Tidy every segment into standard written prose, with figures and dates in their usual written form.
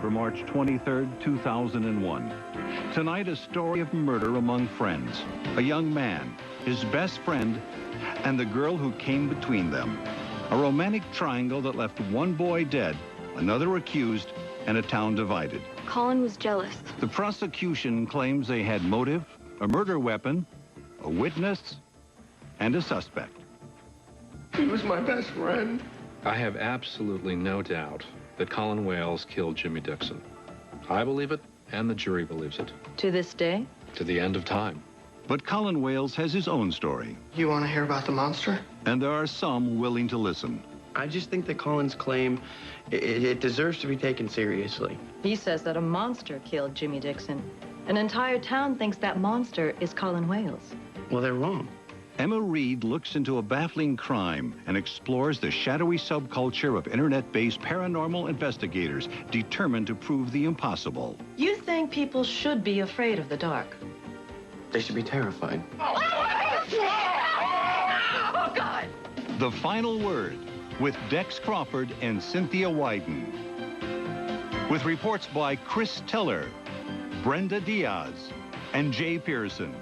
for March 23, 2001. Tonight, a story of murder among friends. A young man, his best friend, and the girl who came between them. A romantic triangle that left one boy dead, another accused, and a town divided. Colin was jealous. The prosecution claims they had motive, a murder weapon, a witness, and a suspect. He was my best friend. I have absolutely no doubt that Colin Wales killed Jimmy Dixon. I believe it, and the jury believes it. To this day? To the end of time. But Colin Wales has his own story. You want to hear about the monster? And there are some willing to listen. I just think that Colin's claim, it deserves to be taken seriously. He says that a monster killed Jimmy Dixon. An entire town thinks that monster is Colin Wales. Well, they're wrong. Emma Reed looks into a baffling crime and explores the shadowy subculture of internet-based paranormal investigators determined to prove the impossible. You think people should be afraid of the dark? They should be terrified. Oh, God! The Final Word with Dex Crawford and Cynthia Wyden. With reports by Chris Teller, Brenda Diaz, and Jay Pearson.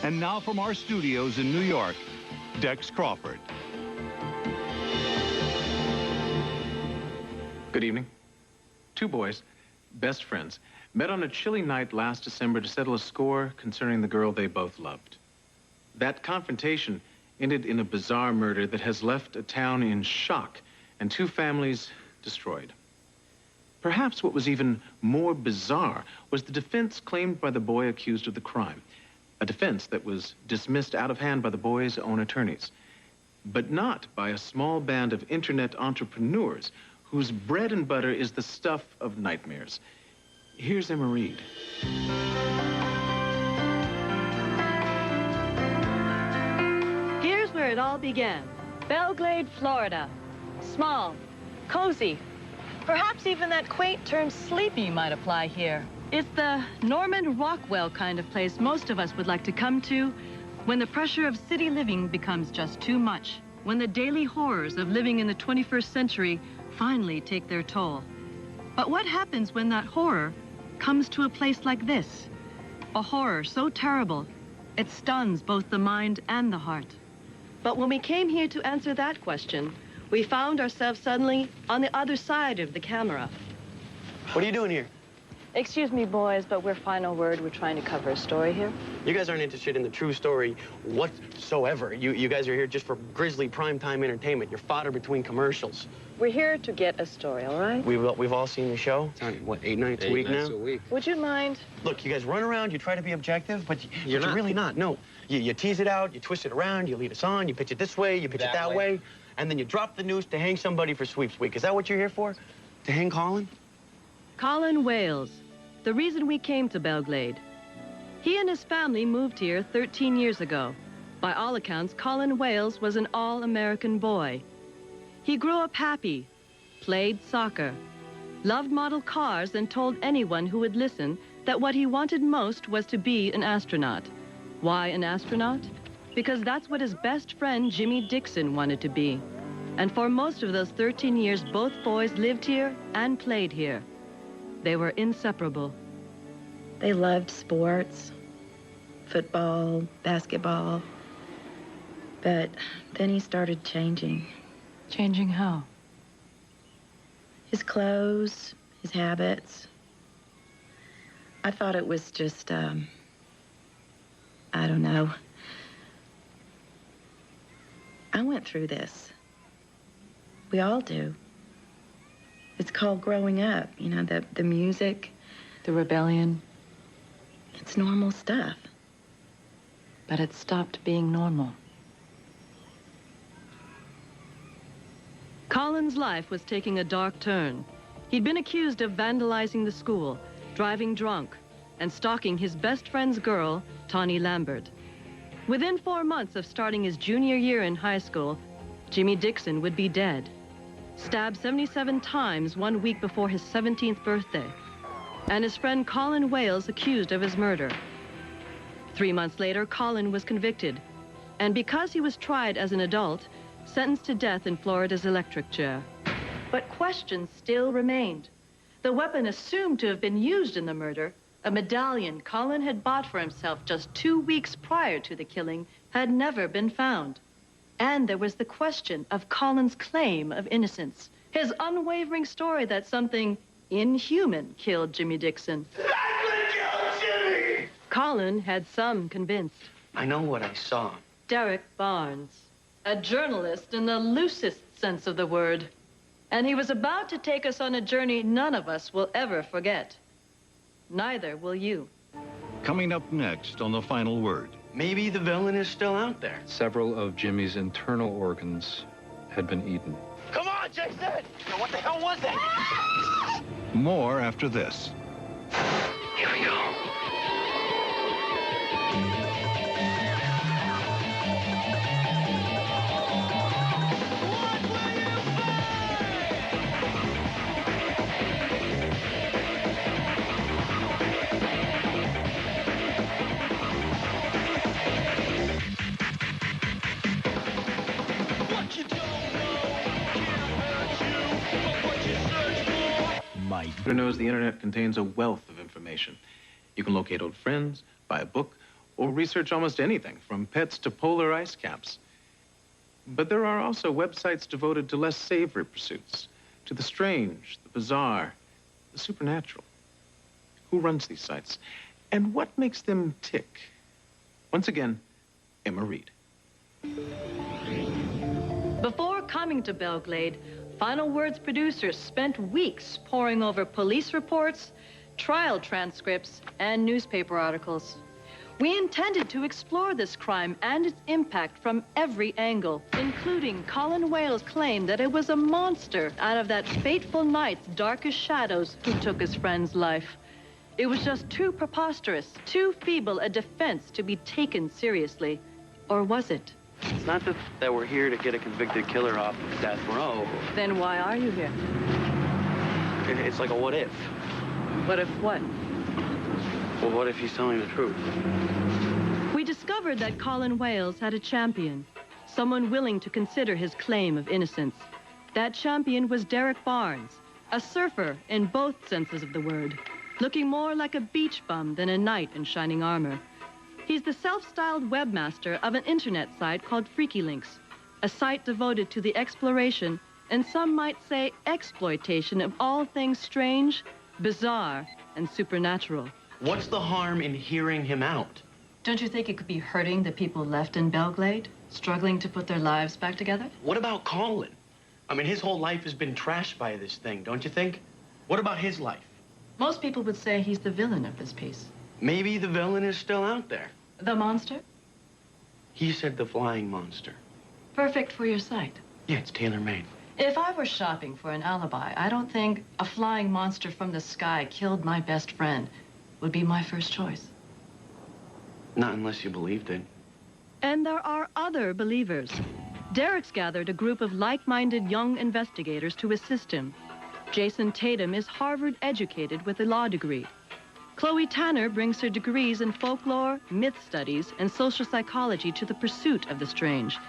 And now from our studios in New York, Dex Crawford. Good evening. Two boys, best friends, met on a chilly night last December to settle a score concerning the girl they both loved. That confrontation ended in a bizarre murder that has left a town in shock and two families destroyed. Perhaps what was even more bizarre was the defense claimed by the boy accused of the crime. A defense that was dismissed out of hand by the boy's own attorneys, but not by a small band of internet entrepreneurs whose bread and butter is the stuff of nightmares. Here's Emma Reed. Here's where it all began. Belglade, Florida. Small, cozy. Perhaps even that quaint term sleepy might apply here. It's the Norman Rockwell kind of place most of us would like to come to when the pressure of city living becomes just too much, when the daily horrors of living in the 21st century finally take their toll. But what happens when that horror comes to a place like this? A horror so terrible, it stuns both the mind and the heart. But when we came here to answer that question, we found ourselves suddenly on the other side of the camera. What are you doing here? Excuse me, boys, but we're Final Word. We're trying to cover a story here. You guys aren't interested in the true story whatsoever. You guys are here just for grisly primetime entertainment. You're fodder between commercials. We're here to get a story, all right? We've all seen the show. It's on, what, 8 nights a week now? 8 nights a week. Would you mind? Look, you guys run around, you try to be objective, but you're really not. No, you tease it out, you twist it around, you lead us on, you pitch it this way, you pitch it that way, and then you drop the noose to hang somebody for sweeps week. Is that what you're here for? To hang Colin? Colin Wales, the reason we came to Belglade. He and his family moved here 13 years ago. By all accounts, Colin Wales was an all-American boy. He grew up happy, played soccer, loved model cars, and told anyone who would listen that what he wanted most was to be an astronaut. Why an astronaut? Because that's what his best friend Jimmy Dixon wanted to be. And for most of those 13 years, both boys lived here and played here. They were inseparable. They loved sports, football, basketball. But then he started changing. Changing how? His clothes, his habits. I thought it was just, I don't know. I went through this. We all do. It's called growing up, you know, the music. The rebellion. It's normal stuff. But it stopped being normal. Colin's life was taking a dark turn. He'd been accused of vandalizing the school, driving drunk, and stalking his best friend's girl, Tawny Lambert. Within 4 months of starting his junior year in high school, Jimmy Dixon would be dead. Stabbed 77 times 1 week before his 17th birthday. And his friend Colin Wales accused of his murder. 3 months later, Colin was convicted. And because he was tried as an adult, sentenced to death in Florida's electric chair. But questions still remained. The weapon assumed to have been used in the murder, a medallion Colin had bought for himself just 2 weeks prior to the killing, had never been found. And there was the question of Colin's claim of innocence, his unwavering story that something inhuman killed Jimmy Dixon. That's what killed Jimmy! Colin had some convinced. I know what I saw. Derek Barnes, a journalist in the loosest sense of the word. And he was about to take us on a journey none of us will ever forget. Neither will you. Coming up next on The Final Word. Maybe the villain is still out there. Several of Jimmy's internal organs had been eaten. Come on, Jason! What the hell was that? More after this. Here we go. Who knows the internet contains a wealth of information. You can locate old friends, buy a book, or research almost anything, from pets to polar ice caps. But there are also websites devoted to less savory pursuits, to the strange, the bizarre, the supernatural. Who runs these sites? And what makes them tick? Once again, Emma Reed. Before coming to Belglade, Final Word's producers spent weeks poring over police reports, trial transcripts, and newspaper articles. We intended to explore this crime and its impact from every angle, including Colin Wales' claim that it was a monster out of that fateful night's darkest shadows who took his friend's life. It was just too preposterous, too feeble a defense to be taken seriously. Or was it? It's not that we're here to get a convicted killer off death row. Then why are you here? It's like a what if. What if what? Well, what if he's telling the truth? We discovered that Colin Wales had a champion, someone willing to consider his claim of innocence. That champion was Derek Barnes, a surfer in both senses of the word, looking more like a beach bum than a knight in shining armor. He's the self-styled webmaster of an internet site called Freakylinks, a site devoted to the exploration, and some might say exploitation, of all things strange, bizarre, and supernatural. What's the harm in hearing him out? Don't you think it could be hurting the people left in Belglade, struggling to put their lives back together? What about Colin? I mean, his whole life has been trashed by this thing, don't you think? What about his life? Most people would say he's the villain of this piece. Maybe the villain is still out there. The monster? He said the flying monster. Perfect for your site. Yeah, it's tailor-made. If I were shopping for an alibi, I don't think a flying monster from the sky killed my best friend would be my first choice. Not unless you believed it. And there are other believers. Derek's gathered a group of like-minded young investigators to assist him. Jason Tatum is Harvard-educated with a law degree. Chloe Tanner brings her degrees in folklore, myth studies, and social psychology to the pursuit of the strange.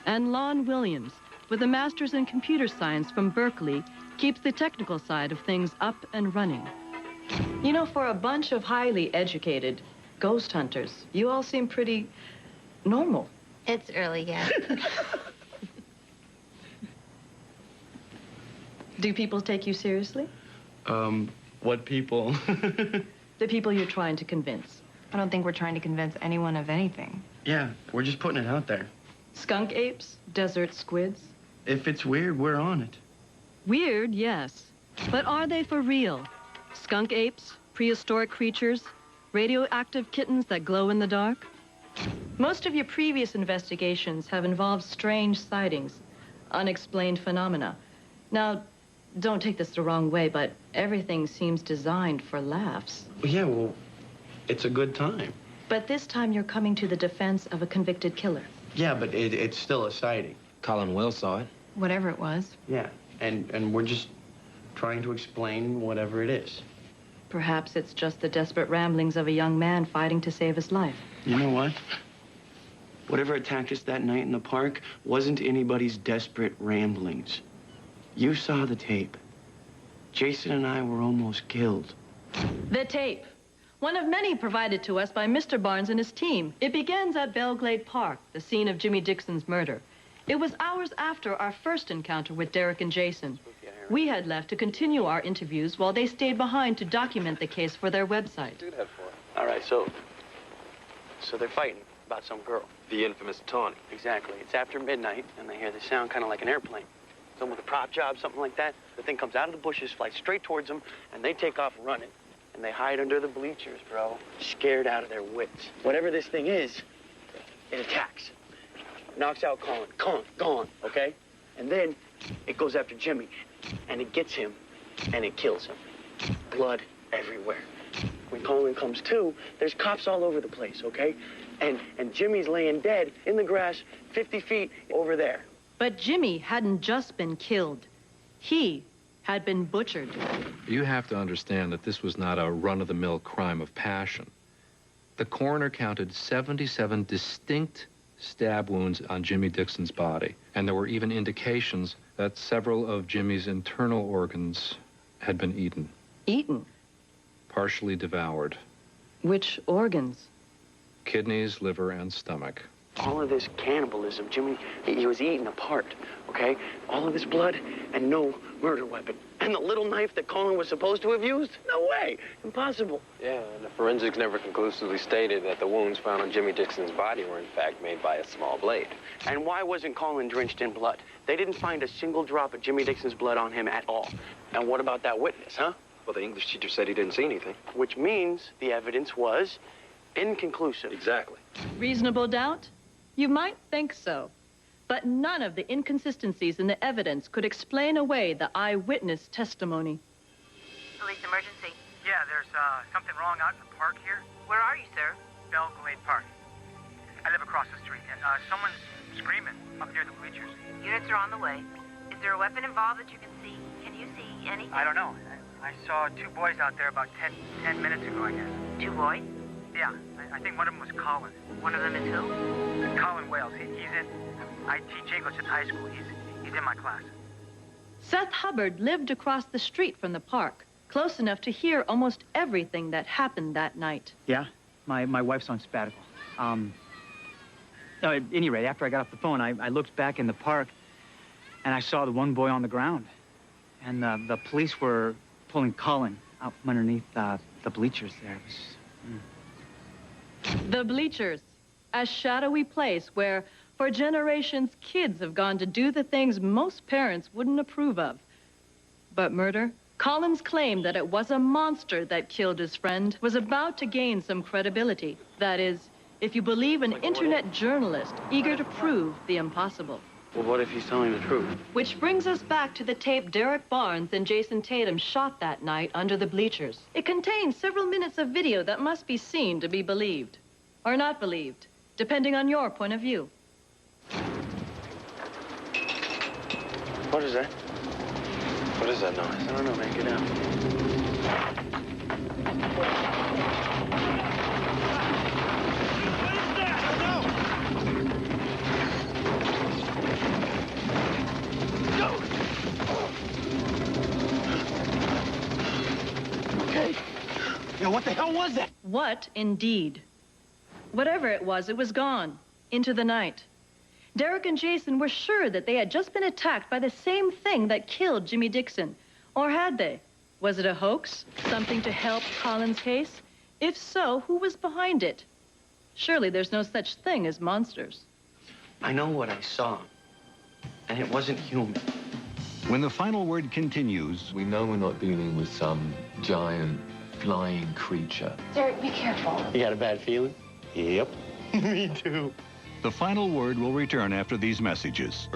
And Lon Williams, with a master's in computer science from Berkeley, keeps the technical side of things up and running. You know, for a bunch of highly educated ghost hunters, you all seem pretty normal. It's early yet. Do people take you seriously? What people? The people you're trying to convince. I don't think we're trying to convince anyone of anything. Yeah, we're just putting it out there. Skunk apes? Desert squids? If it's weird, we're on it. Weird, yes. But are they for real? Skunk apes? Prehistoric creatures? Radioactive kittens that glow in the dark? Most of your previous investigations have involved strange sightings, unexplained phenomena. Now, don't take this the wrong way, but everything seems designed for laughs. Yeah, well, it's a good time. But this time you're coming to the defense of a convicted killer. Yeah, but it's still a sighting. Colin Will saw it. Whatever it was. Yeah, and we're just trying to explain whatever it is. Perhaps it's just the desperate ramblings of a young man fighting to save his life. You know what? Whatever attacked us that night in the park wasn't anybody's desperate ramblings. You saw the tape. Jason and I were almost killed. The tape. One of many provided to us by Mr. Barnes and his team. It begins at Belglade Park, the scene of Jimmy Dixon's murder. It was hours after our first encounter with Derek and Jason. We had left to continue our interviews while they stayed behind to document the case for their website. All right, so they're fighting about some girl. The infamous Tawny. Exactly. It's after midnight, and they hear the sound kind of like an airplane. Someone with a prop job, something like that. The thing comes out of the bushes, flies straight towards them, and they take off running. And they hide under the bleachers, bro, scared out of their wits. Whatever this thing is, it attacks. Knocks out Colin. Colin, gone, okay? And then it goes after Jimmy, and it gets him, and it kills him. Blood everywhere. When Colin comes to, there's cops all over the place, okay? And Jimmy's laying dead in the grass 50 feet over there. But Jimmy hadn't just been killed. He had been butchered. You have to understand that this was not a run-of-the-mill crime of passion. The coroner counted 77 distinct stab wounds on Jimmy Dixon's body, and there were even indications that several of Jimmy's internal organs had been eaten. Eaten? Partially devoured. Which organs? Kidneys, liver, and stomach. All of this cannibalism, Jimmy, he was eaten apart, okay? All of this blood and no murder weapon. And the little knife that Colin was supposed to have used? No way. Impossible. Yeah, and the forensics never conclusively stated that the wounds found on Jimmy Dixon's body were in fact made by a small blade. And why wasn't Colin drenched in blood? They didn't find a single drop of Jimmy Dixon's blood on him at all. And what about that witness, huh? Well, the English teacher said he didn't see anything. Which means the evidence was inconclusive. Exactly. Reasonable doubt? You might think so. But none of the inconsistencies in the evidence could explain away the eyewitness testimony. Police emergency. Yeah, there's something wrong out in the park here. Where are you, sir? Belglade Park. I live across the street, and someone's screaming up near the bleachers. Units are on the way. Is there a weapon involved that you can see? Can you see anything? I don't know. I saw two boys out there about 10 minutes ago, I guess. Two boys? Yeah, I think one of them was Colin. One of them is who? Colin Wales. I teach English at high school. He's in my class. Seth Hubbard lived across the street from the park, close enough to hear almost everything that happened that night. Yeah, my wife's on sabbatical. No, at any rate, after I got off the phone, I looked back in the park, and I saw the one boy on the ground. And the police were pulling Colin out from underneath the bleachers there. It was... The bleachers, a shadowy place where, for generations, kids have gone to do the things most parents wouldn't approve of. But murder? Colin's claim that it was a monster that killed his friend was about to gain some credibility. That is, if you believe an internet journalist eager to prove the impossible. Well, what if he's telling the truth? Which brings us back to the tape Derek Barnes and Jason Tatum shot that night under the bleachers. It contains several minutes of video that must be seen to be believed. Or not believed, depending on your point of view. What is that? What is that noise? I don't know, man. Get out. Okay. Yo, what the hell was that? What, indeed? Whatever it was gone, into the night. Derek and Jason were sure that they had just been attacked by the same thing that killed Jimmy Dixon. Or had they? Was it a hoax? Something to help Colin's case? If so, who was behind it? Surely there's no such thing as monsters. I know what I saw, and it wasn't human. When the final word continues... We know we're not dealing with some giant flying creature. Derek, be careful. You got a bad feeling? Yep. Me too. The final word will return after these messages.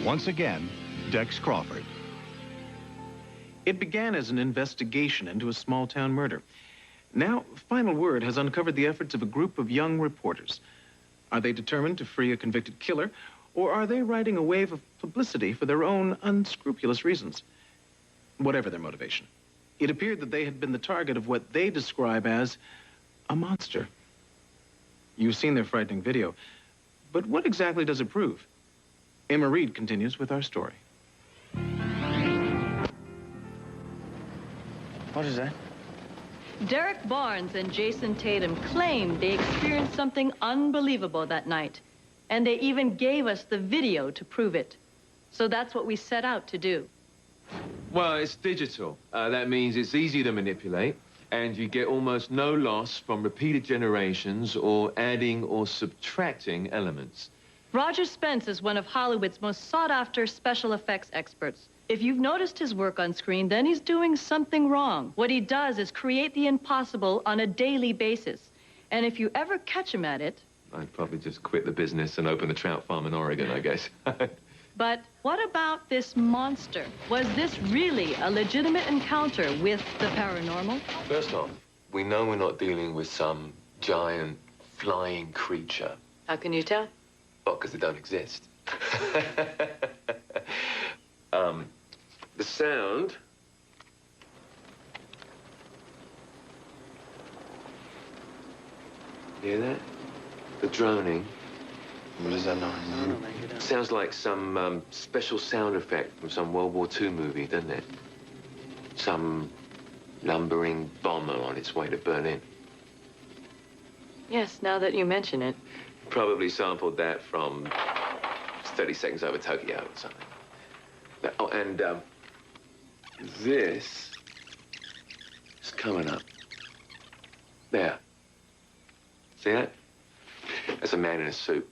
Once again, Dex Crawford. It began as an investigation into a small-town murder. Now, Final Word has uncovered the efforts of a group of young reporters. Are they determined to free a convicted killer, or are they riding a wave of publicity for their own unscrupulous reasons? Whatever their motivation, it appeared that they had been the target of what they describe as a monster. You've seen their frightening video, but what exactly does it prove? Emma Reed continues with our story. What is that? Derek Barnes and Jason Tatum claimed they experienced something unbelievable that night. And they even gave us the video to prove it. So that's what we set out to do. Well, it's digital. That means it's easy to manipulate, and you get almost no loss from repeated generations or adding or subtracting elements. Roger Spence is one of Hollywood's most sought-after special effects experts. If you've noticed his work on screen, then he's doing something wrong. What he does is create the impossible on a daily basis. And if you ever catch him at it... I'd probably just quit the business and open the trout farm in Oregon, I guess. But what about this monster? Was this really a legitimate encounter with the paranormal? First off, we know we're not dealing with some giant flying creature. How can you tell? Well, because they don't exist. The sound... Hear that? The droning. What is that noise? Sounds like some special sound effect from some World War II movie, doesn't it? Some lumbering bomber on its way to Berlin. Yes, now that you mention it. Probably sampled that from 30 Seconds Over Tokyo or something. Oh, and this is coming up. There. See that? That's a man in a suit.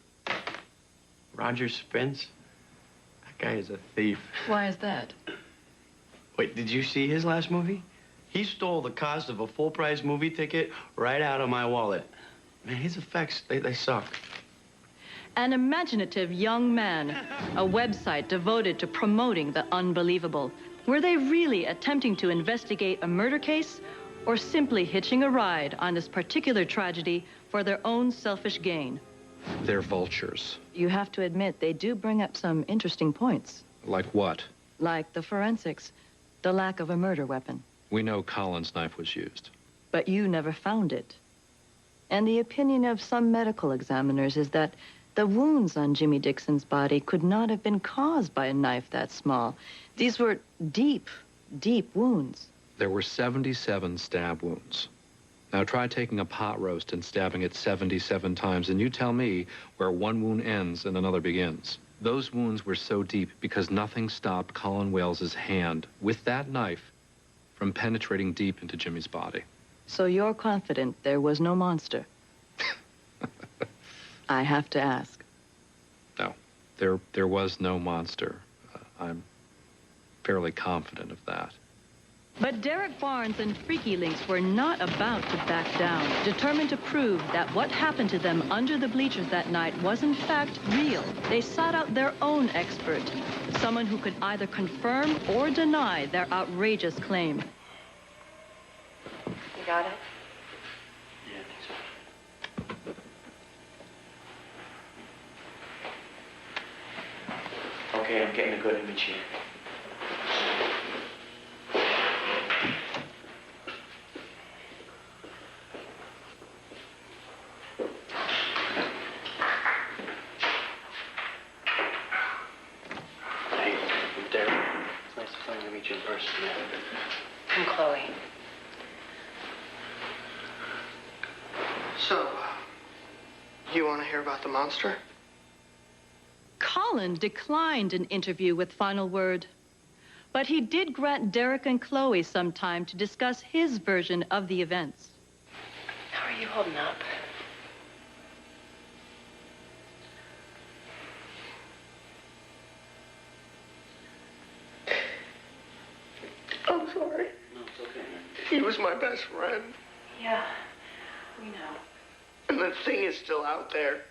Roger Spence? That guy is a thief. Why is that? Wait, did you see his last movie? He stole the cost of a full-price movie ticket right out of my wallet. Man, his effects, they suck. An imaginative young man, a website devoted to promoting the unbelievable. Were they really attempting to investigate a murder case or simply hitching a ride on this particular tragedy for their own selfish gain? They're vultures. You have to admit, they do bring up some interesting points. Like what? Like the forensics, the lack of a murder weapon. We know Colin's knife was used. But you never found it. And the opinion of some medical examiners is that the wounds on Jimmy Dixon's body could not have been caused by a knife that small. These were deep, deep wounds. There were 77 stab wounds. Now try taking a pot roast and stabbing it 77 times, and you tell me where one wound ends and another begins. Those wounds were so deep because nothing stopped Colin Wales's hand with that knife from penetrating deep into Jimmy's body. So you're confident there was no monster? I have to ask. No, there was no monster. I'm fairly confident of that. But Derek Barnes and Freakylinks were not about to back down, determined to prove that what happened to them under the bleachers that night was in fact real. They sought out their own expert, someone who could either confirm or deny their outrageous claim. You got it? Yeah, I think so. Okay, I'm getting a good image here. Hey, I'm Derek. It's nice to finally meet you in person, man. I'm Chloe. So, you want to hear about the monster? Colin declined an interview with Final Word, but he did grant Derek and Chloe some time to discuss his version of the events. How are you holding up? I'm sorry. No, it's okay, man. He was my best friend. Yeah, we know. And the thing is still out there.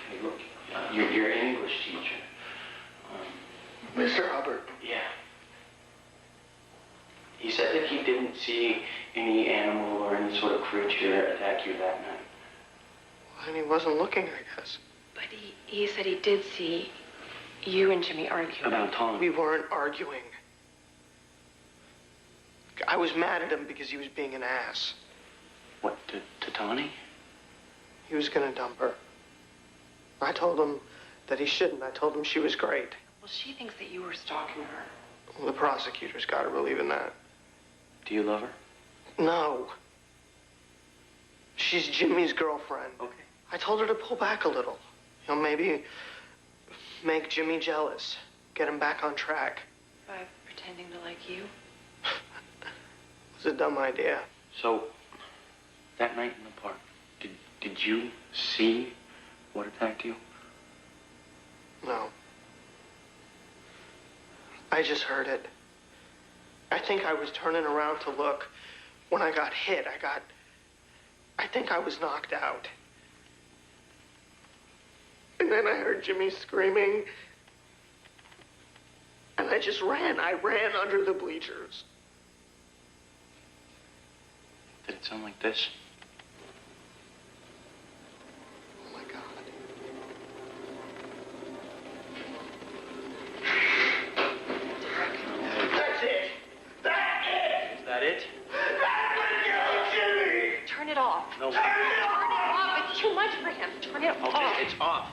Okay, look, you're an English teacher. Mr. Hubbard. Yeah. He said that he didn't see any animal or any sort of creature attack you that night. And he wasn't looking, I guess. But he said he did see you and Jimmy arguing. About Tom. We weren't arguing. I was mad at him because he was being an ass. What, to Tawny? He was gonna dump her. I told him that he shouldn't. I told him she was great. Well, she thinks that you were stalking her. Well, the prosecutor's got to believe in that. Do you love her? No. She's Jimmy's girlfriend. Okay. I told her to pull back a little. You know, maybe make Jimmy jealous. Get him back on track. By pretending to like you? It's a dumb idea. So, that night in the park, did you see what attacked you? No. I just heard it. I think I was turning around to look. When I got hit, I think I was knocked out. And then I heard Jimmy screaming. And I just ran. I ran under the bleachers. Did it sound like this? Oh, my God. That's it! That's it! Is that it? That's what killed Jimmy! Turn it off. No. Turn it off. It's too much for him. Turn it off. Okay, it's off.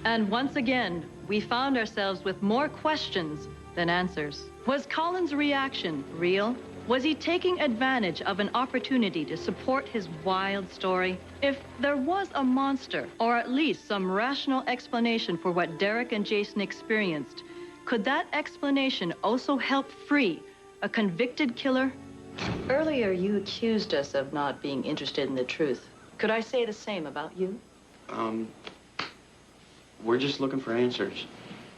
And once again, we found ourselves with more questions than answers. Was Colin's reaction real? Was he taking advantage of an opportunity to support his wild story? If there was a monster, or at least some rational explanation for what Derek and Jason experienced, could that explanation also help free a convicted killer? Earlier, you accused us of not being interested in the truth. Could I say the same about you? We're just looking for answers.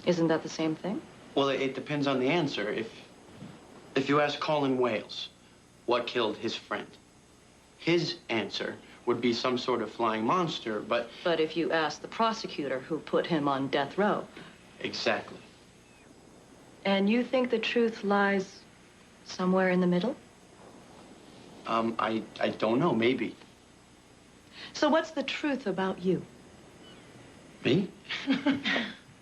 Isn't that the same thing? Well, it depends on the answer. If you ask Colin Wales what killed his friend, his answer would be some sort of flying monster, but... But if you ask the prosecutor who put him on death row... Exactly. And you think the truth lies somewhere in the middle? I don't know, maybe. So what's the truth about you? Me?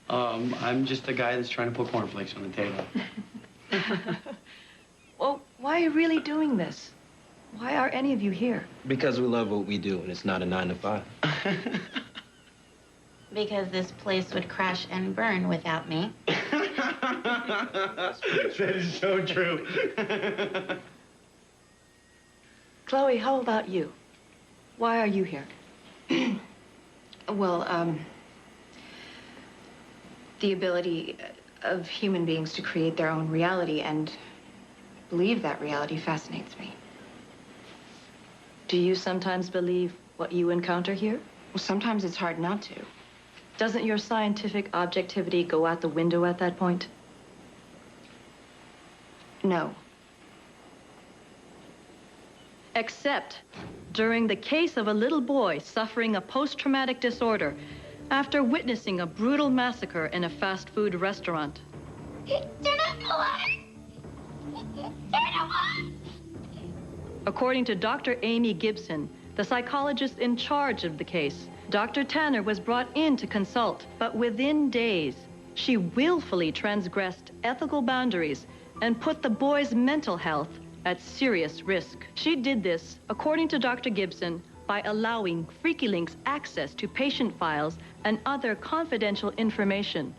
I'm just a guy that's trying to put cornflakes on the table. Well, why are you really doing this? Why are any of you here? Because we love what we do, and it's not a 9 to 5. Because this place would crash and burn without me. That is so true. Chloe, how about you? Why are you here? Well, the ability of human beings to create their own reality and believe that reality fascinates me. Do you sometimes believe what you encounter here? Well, sometimes it's hard not to. Doesn't your scientific objectivity go out the window at that point? No. Except during the case of a little boy suffering a post-traumatic disorder after witnessing a brutal massacre in a fast food restaurant. According to Dr. Amy Gibson, the psychologist in charge of the case, Dr. Tanner was brought in to consult, but within days, she willfully transgressed ethical boundaries and put the boy's mental health at serious risk. She did this, according to Dr. Gibson, by allowing Freakylinks access to patient files and other confidential information.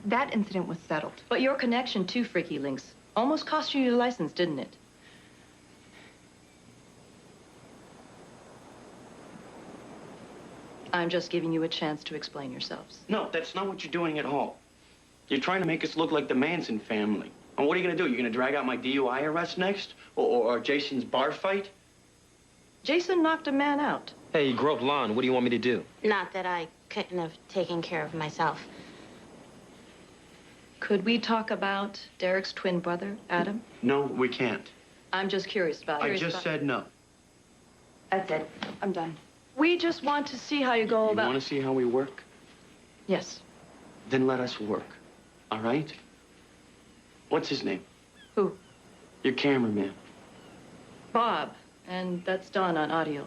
That incident was settled. But your connection to Freakylinks almost cost you your license, didn't it? I'm just giving you a chance to explain yourselves. No, that's not what you're doing at all. You're trying to make us look like the Manson family. And what are you going to do? You're going to drag out my DUI arrest next? Or Jason's bar fight? Jason knocked a man out. Hey, you groped Lon. What do you want me to do? Not that I couldn't have taken care of myself. Could we talk about Derek's twin brother, Adam? No, we can't. I'm just curious about it. I just said no. That's it. I'm done. We just want to see how you go about... You want to see how we work? Yes. Then let us work, all right? What's his name? Who? Your cameraman. Bob, and that's Don on audio.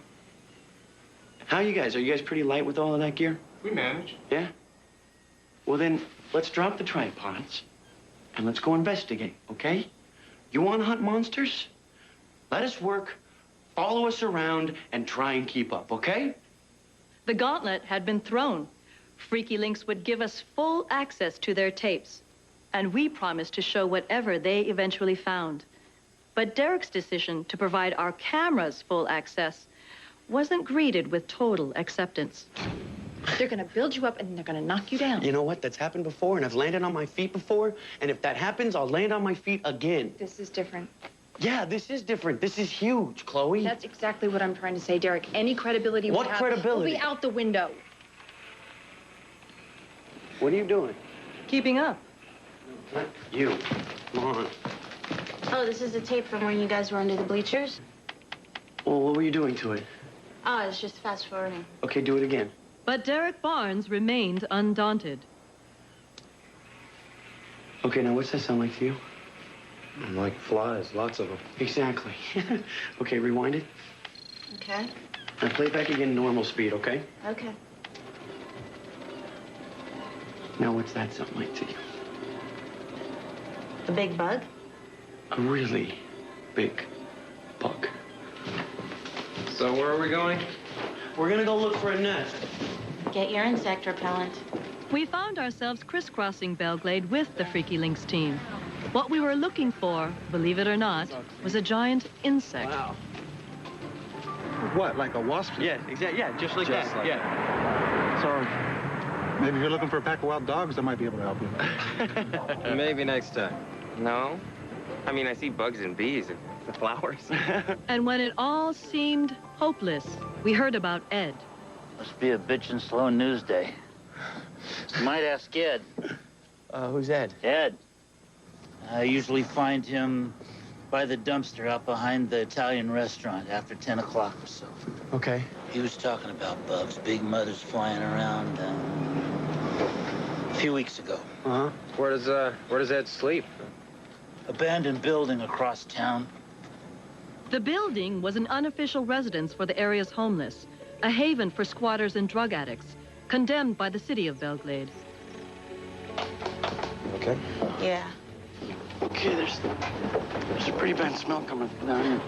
How are you guys? Are you guys pretty light with all of that gear? We manage. Yeah? Well, then, let's drop the tripods and let's go investigate, okay? You want to hunt monsters? Let us work, follow us around, and try and keep up, okay? The gauntlet had been thrown. Freakylinks would give us full access to their tapes, and we promised to show whatever they eventually found. But Derek's decision to provide our cameras full access wasn't greeted with total acceptance. They're gonna build you up and they're gonna knock you down. You know what? That's happened before, and I've landed on my feet before. And if that happens, I'll land on my feet again. This is different. Yeah, this is different. This is huge, Chloe. That's exactly what I'm trying to say, Derek. Any credibility What we have credibility? will be out the window. What are you doing? Keeping up. Not you. Come on. Oh, this is the tape from when you guys were under the bleachers? Well, what were you doing to it? Oh, it's just fast forwarding. Okay, do it again. But Derek Barnes remained undaunted. Okay, now what's that sound like to you? Like flies, lots of them. Exactly. Okay, rewind it. Okay. Now play it back again, normal speed, okay? Okay. Now what's that sound like to you? A big bug? A really big bug. So where are we going? We're gonna go look for a nest. Get your insect repellent. We found ourselves crisscrossing Belglade with the Freakylinks team. What we were looking for, believe it or not, was a giant insect. Wow. What, like a wasp? Yeah, exactly. Yeah, just like that. Like yeah. So maybe if you're looking for a pack of wild dogs, I might be able to help you. Maybe next time. No. I mean, I see bugs and bees and the flowers. And when it all seemed hopeless, we heard about Ed. Must be a bitchin' slow news day. Might ask Ed. Who's Ed? Ed. I usually find him by the dumpster out behind the Italian restaurant after 10 o'clock or so. Okay. He was talking about bugs, big mothers flying around a few weeks ago. Uh-huh. Where does Ed sleep? Abandoned building across town. The building was an unofficial residence for the area's homeless, a haven for squatters and drug addicts, condemned by the city of Belglade. Okay. Yeah. Okay, there's a pretty bad smell coming down here.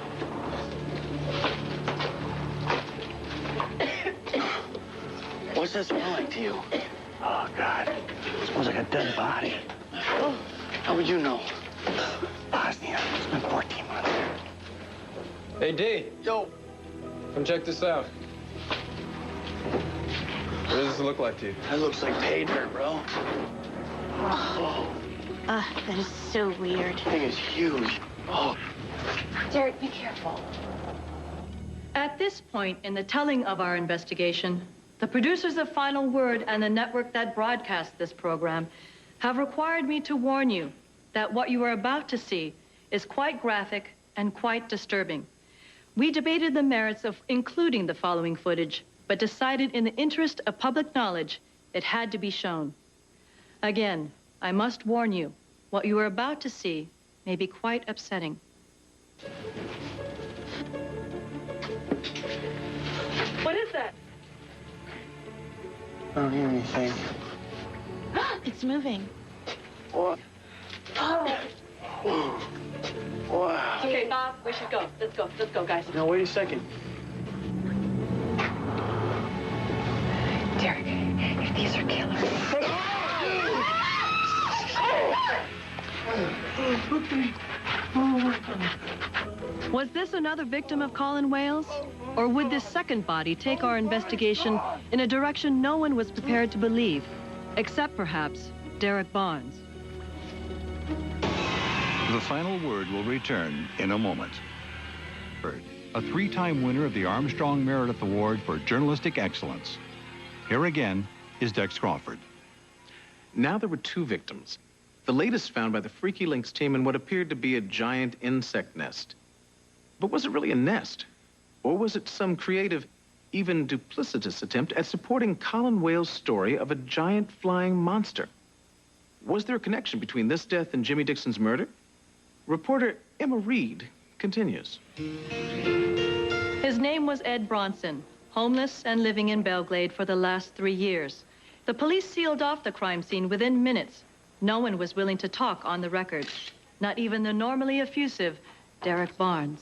What's that smell like to you? Oh, God. It smells like a dead body. Oh, how would you know? Bosnia. It's been 14 months. Hey, D. Yo. Come check this out. What does this look like to you? That looks like pay dirt, bro. Oh. That is so weird. That thing is huge. Oh. Derek, be careful. At this point in the telling of our investigation, the producers of Final Word and the network that broadcast this program have required me to warn you that what you are about to see is quite graphic and quite disturbing. We debated the merits of including the following footage, but decided in the interest of public knowledge, it had to be shown. Again, I must warn you, what you are about to see may be quite upsetting. What is that? I don't hear anything. It's moving. What? Oh. Wow. Okay, Bob, we should go. Let's go. Let's go, guys. Now, wait a second. Derek, if these are killers. Was this another victim of Colin Wales? Or would this second body take our investigation in a direction no one was prepared to believe, except perhaps Derek Barnes? The Final Word will return in a moment. A three-time winner of the Armstrong Meredith Award for Journalistic Excellence. Here again is Dex Crawford. Now there were two victims. The latest found by the Freakylinks team in what appeared to be a giant insect nest. But was it really a nest? Or was it some creative, even duplicitous attempt at supporting Colin Wales' story of a giant flying monster? Was there a connection between this death and Jimmy Dixon's murder? Reporter Emma Reed continues. His name was Ed Bronson, homeless and living in Belglade for the last 3 years. The police sealed off the crime scene within minutes. No one was willing to talk on the record, not even the normally effusive Derek Barnes.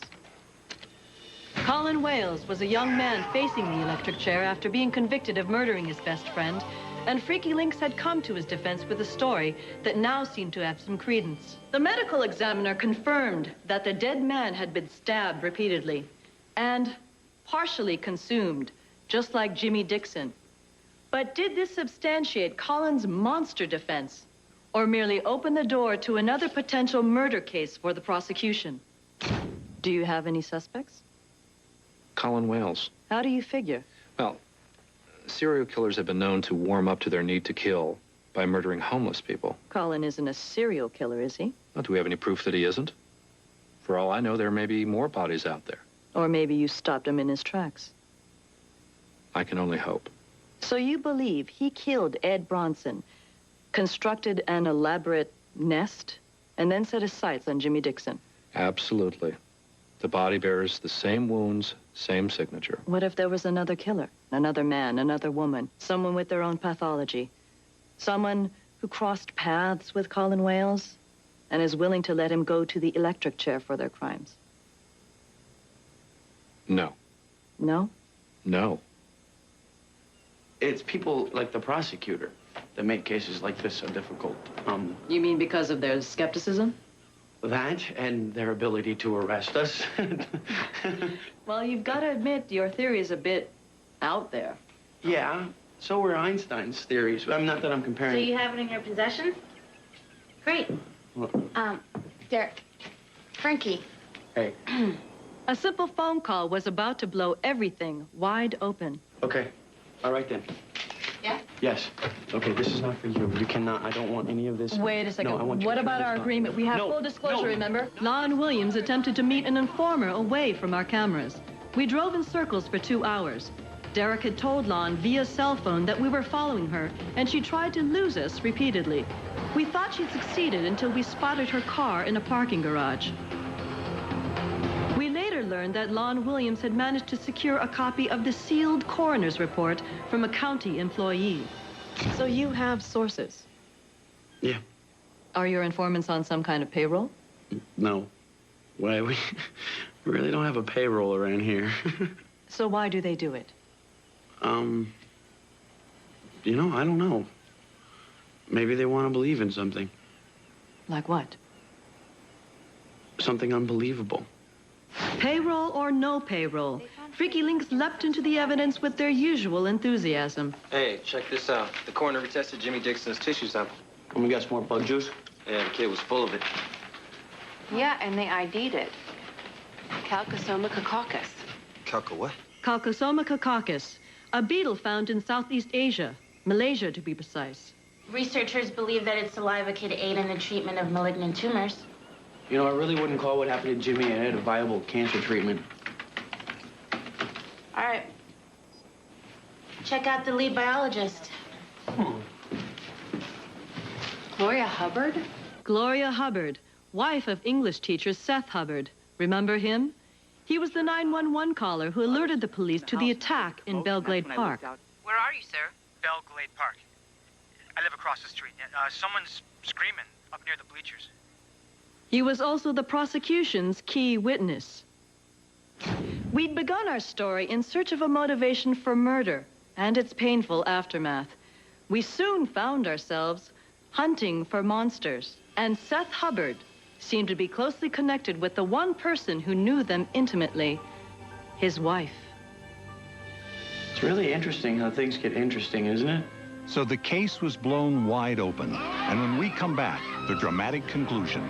Colin Wales was a young man facing the electric chair after being convicted of murdering his best friend And Freakylinks had come to his defense with a story that now seemed to have some credence. The medical examiner confirmed that the dead man had been stabbed repeatedly and partially consumed, just like Jimmy Dixon. But did this substantiate Colin's monster defense, or merely open the door to another potential murder case for the prosecution? Do you have any suspects? Colin Wales. How do you figure? Well, serial killers have been known to warm up to their need to kill by murdering homeless people. Colin isn't a serial killer, is he? Well, do we have any proof that he isn't? For all I know, there may be more bodies out there. Or maybe you stopped him in his tracks. I can only hope. So you believe he killed Ed Bronson, constructed an elaborate nest, and then set his sights on Jimmy Dixon? Absolutely. The body bears the same wounds, same signature. What if there was another killer? Another man, another woman, someone with their own pathology. Someone who crossed paths with Colin Wales and is willing to let him go to the electric chair for their crimes. No. No? No. It's people like the prosecutor that make cases like this so difficult. You mean because of their skepticism? That and their ability to arrest us. Well, you've got to admit your theory is a bit out there. Yeah, so were Einstein's theories. Not that I'm comparing. So you have it in your possession? Great. What? Derek. Frankie. Hey. A simple phone call was about to blow everything wide open. Okay. All right, then. Yeah? Yes. Okay, this is not for you. You cannot. I don't want any of this. Wait a second. No, I want you what to about turn our this on. agreement? We have No, full disclosure, no. remember? Lon Williams attempted to meet an informer away from our cameras. We drove in circles for 2 hours. Derek had told Lon via cell phone that we were following her, and she tried to lose us repeatedly. We thought she'd succeeded until we spotted her car in a parking garage. We later learned that Lon Williams had managed to secure a copy of the sealed coroner's report from a county employee. So you have sources? Yeah. Are your informants on some kind of payroll? No. Why, we really don't have a payroll around here. So why do they do it? You know, I don't know. Maybe they want to believe in something. Like what? Something unbelievable. Payroll or no payroll, Freakylinks leapt into the evidence with their usual enthusiasm. Hey, check this out. The coroner retested Jimmy Dixon's tissue sample. And we got some more bug juice? Yeah, the kid was full of it. Yeah, and they ID'd it. Calcosoma caccocus. Calca what? Calcosoma caccocus, a beetle found in Southeast Asia, Malaysia to be precise. Researchers believe that its saliva could aid in the treatment of malignant tumors. You know, I really wouldn't call what happened to Jimmy a viable cancer treatment. All right. Check out the lead biologist. Gloria Hubbard? Gloria Hubbard, wife of English teacher Seth Hubbard. Remember him? He was the 911 caller who alerted the police to the attack in Belglade Park. Where are you, sir? Belglade Park. I live across the street. Someone's screaming up near the bleachers. He was also the prosecution's key witness. We'd begun our story in search of a motivation for murder and its painful aftermath. We soon found ourselves hunting for monsters, and Seth Hubbard seemed to be closely connected with the one person who knew them intimately, his wife. It's really interesting how things get interesting, isn't it? So the case was blown wide open. And when we come back, the dramatic conclusion.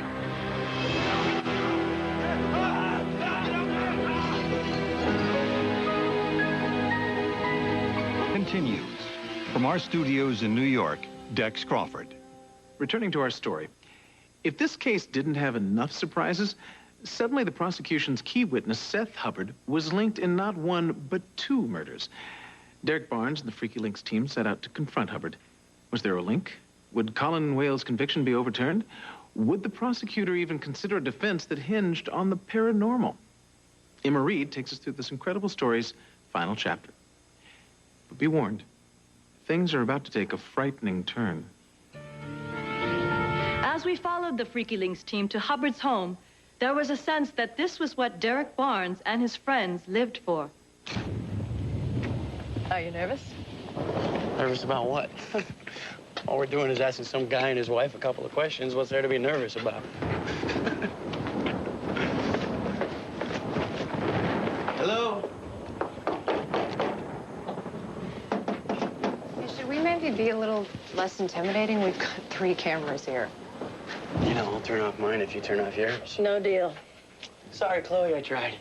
Continues. From our studios in New York, Dex Crawford. Returning to our story, if this case didn't have enough surprises, suddenly the prosecution's key witness, Seth Hubbard, was linked in not one, but 2 murders. Derek Barnes and the Freakylinks team set out to confront Hubbard. Was there a link? Would Colin Wales' conviction be overturned? Would the prosecutor even consider a defense that hinged on the paranormal? Emma Reed takes us through this incredible story's final chapter. But be warned, things are about to take a frightening turn. As we followed the Freakylinks team to Hubbard's home, there was a sense that this was what Derek Barnes and his friends lived for. Are you nervous? Nervous about what? All we're doing is asking some guy and his wife a couple of questions. What's there to be nervous about? Hello? Should we maybe be a little less intimidating? We've got 3 cameras here. You know, I'll turn off mine if you turn off yours. No deal. Sorry, Chloe, I tried.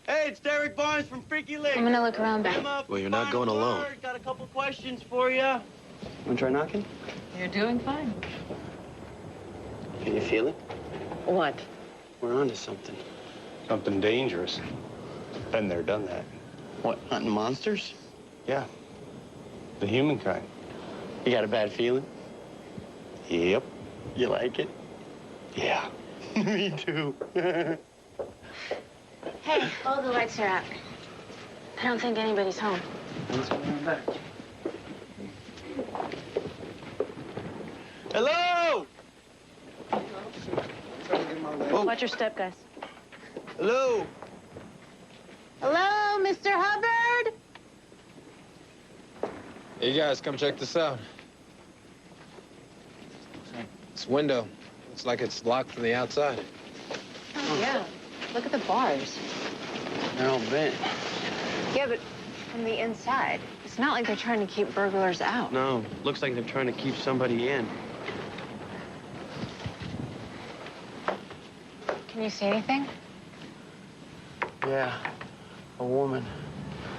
Hey, it's Derek Barnes from Freakylinks. I'm gonna look around back. Well, you're not going alone. Got a couple questions for you. Want to try knocking? You're doing fine. Can you feel it? What? We're onto something. Something dangerous. Been there, done that. What, hunting monsters? Yeah. The humankind. You got a bad feeling? Yep. You like it? Yeah. Me too. Hey, all the lights are out. I don't think anybody's home. Let's go back. Hello! Oh. Watch your step, guys. Hello? Hello, Mr. Hubbard? Hey, guys, come check this out. This window, looks like it's locked from the outside. Oh, yeah. Look at the bars. They're all bent. Yeah, but from the inside. It's not like they're trying to keep burglars out. No, looks like they're trying to keep somebody in. Can you see anything? Yeah, a woman.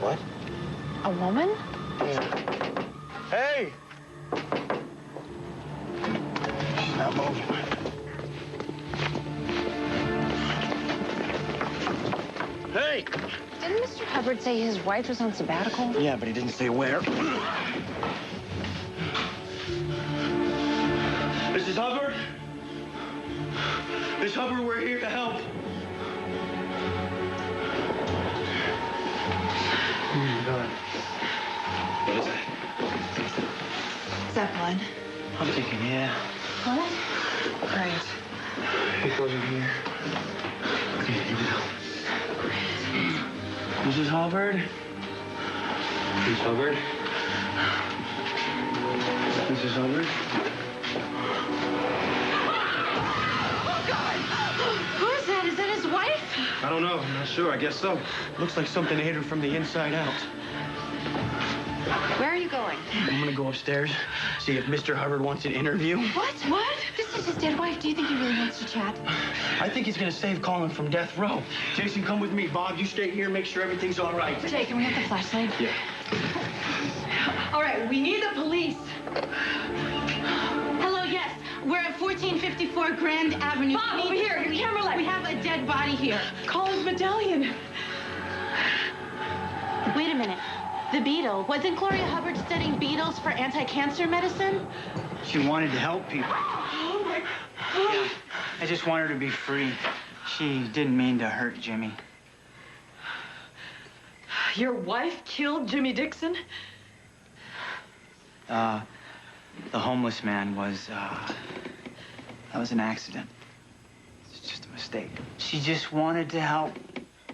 What? A woman? Yeah. Hey! She's not moving. Hey! Didn't Mr. Hubbard say his wife was on sabbatical? Yeah, but he didn't say where. Mrs. Hubbard? Miss Hubbard, we're here to help. Oh, my God. What is that? Is that blood? I'm thinking, yeah. What? Great. It goes in here. Okay, here we go. Mrs. Hubbard? Miss Hubbard? Mrs. Hubbard? Who is that? Is that his wife? I don't know. I'm not sure. I guess so. Looks like something ate her from the inside out. Where are you going? I'm gonna go upstairs, see if Mr. Hubbard wants an interview. What? What? This is his dead wife. Do you think he really wants to chat? I think he's gonna save Colin from death row. Jason, come with me. Bob, you stay here, make sure everything's all right. Jay, can we have the flashlight? Yeah. All right, we need the police. Hello, yes. We're at 1454 Grand Avenue. Bob, over here, your camera light. We have a dead body here. Colin's medallion. Wait a minute. The beetle. Wasn't Gloria Hubbard studying beetles for anti-cancer medicine? She wanted to help people. Oh, my... Yeah, I just want her to be free. She didn't mean to hurt Jimmy. Your wife killed Jimmy Dixon? The homeless man was, that was an accident. It's just a mistake. She just wanted to help.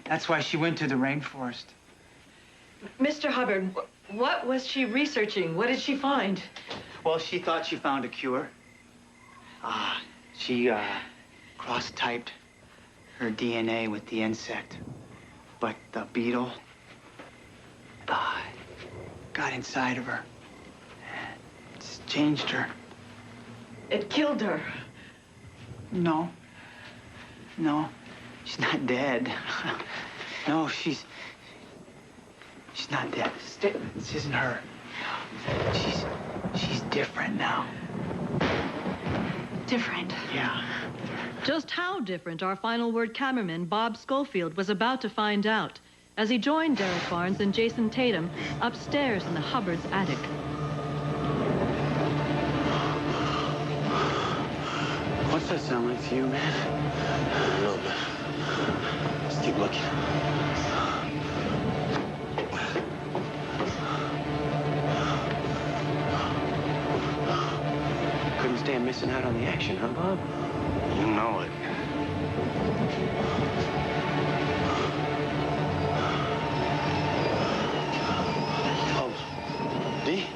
That's why she went to the rainforest. Mr. Hubbard, what was she researching? What did she find? Well, she thought she found a cure. She cross-typed her DNA with the insect. But the beetle got inside of her. It's changed her. It killed her. No. No. She's not dead. No, she's not dead. This isn't her. She's different now. Different? Yeah. Just how different our final word cameraman, Bob Schofield, was about to find out as he joined Derek Barnes and Jason Tatum upstairs in the Hubbard's attic. What's that sound like to you, man? A little bit. Let's keep looking. Couldn't stand missing out on the action, huh, Bob? You know it. Oh, D?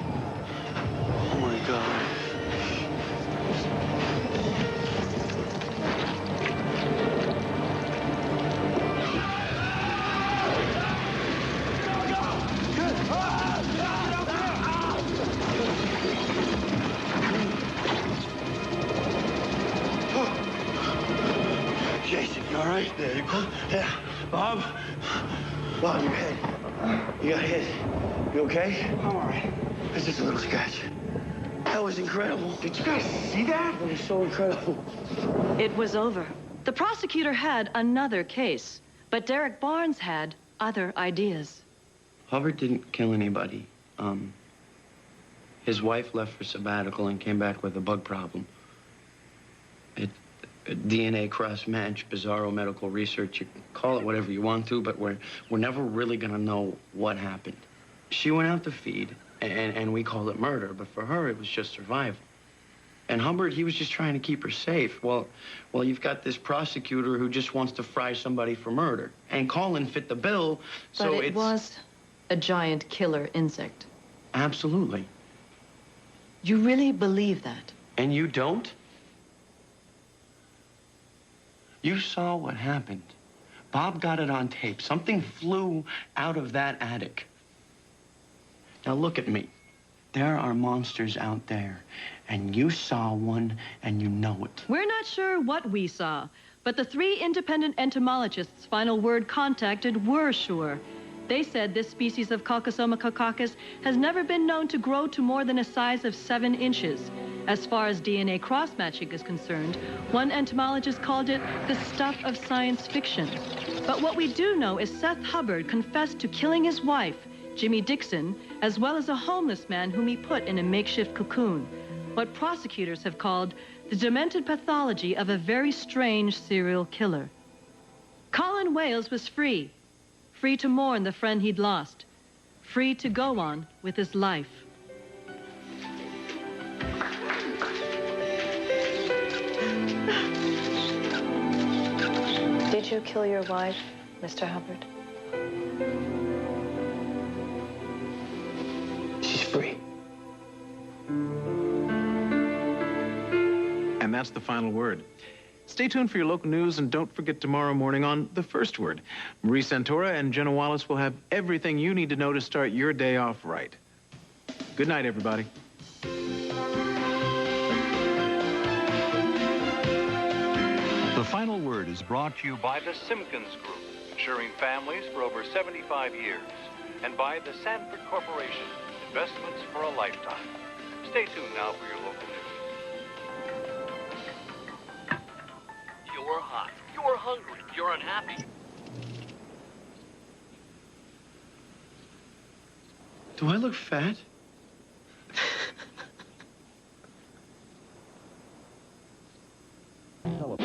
right? Yeah, you cool? Yeah. Bob, your head. You got hit. You okay? I'm all right. It's just a little scratch. That was incredible. Did you guys see that? It was so incredible. It was over. The prosecutor had another case, but Derek Barnes had other ideas. Hubbard didn't kill anybody. His wife left for sabbatical and came back with a bug problem. A DNA cross-match, bizarro medical research. You can call it whatever you want to, but we're never really gonna know what happened. She went out to feed, and we called it murder, but for her, it was just survival. And Hubbard, he was just trying to keep her safe. Well, you've got this prosecutor who just wants to fry somebody for murder. And Colin fit the bill, so But it was a giant killer insect. Absolutely. You really believe that? And you don't? You saw what happened. Bob got it on tape. Something flew out of that attic. Now look at me. There are monsters out there, and you saw one, and you know it. We're not sure what we saw, but the 3 independent entomologists final word contacted were sure. They said this species of Caucasoma caucacus has never been known to grow to more than a size of 7 inches. As far as DNA cross-matching is concerned, one entomologist called it the stuff of science fiction. But what we do know is Seth Hubbard confessed to killing his wife, Jimmy Dixon, as well as a homeless man whom he put in a makeshift cocoon. What prosecutors have called the demented pathology of a very strange serial killer. Colin Wales was free to mourn the friend he'd lost, free to go on with his life. Did you kill your wife, Mr. Hubbard? She's free. And that's the final word. Stay tuned for your local news, and don't forget tomorrow morning on The First Word. Marie Santora and Jenna Wallace will have everything you need to know to start your day off right. Good night, everybody. The Final Word is brought to you by the Simpkins Group, insuring families for over 75 years, and by the Sanford Corporation, investments for a lifetime. Stay tuned now for your local news. You're hot. You're hungry. You're unhappy. Do I look fat? Put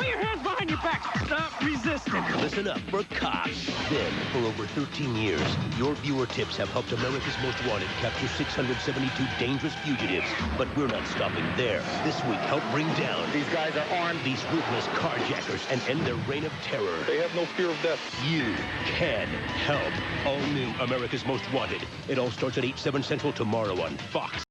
your hands behind your back. Stop resisting. Listen up for Cops. Then, for over 13 years, your viewer tips have helped America's Most Wanted capture 672 dangerous fugitives. But we're not stopping there. This week, help bring down... These guys are armed. These ruthless carjackers and end their reign of terror. They have no fear of death. You can help. All new America's Most Wanted. It all starts at 8/7 Central tomorrow on Fox.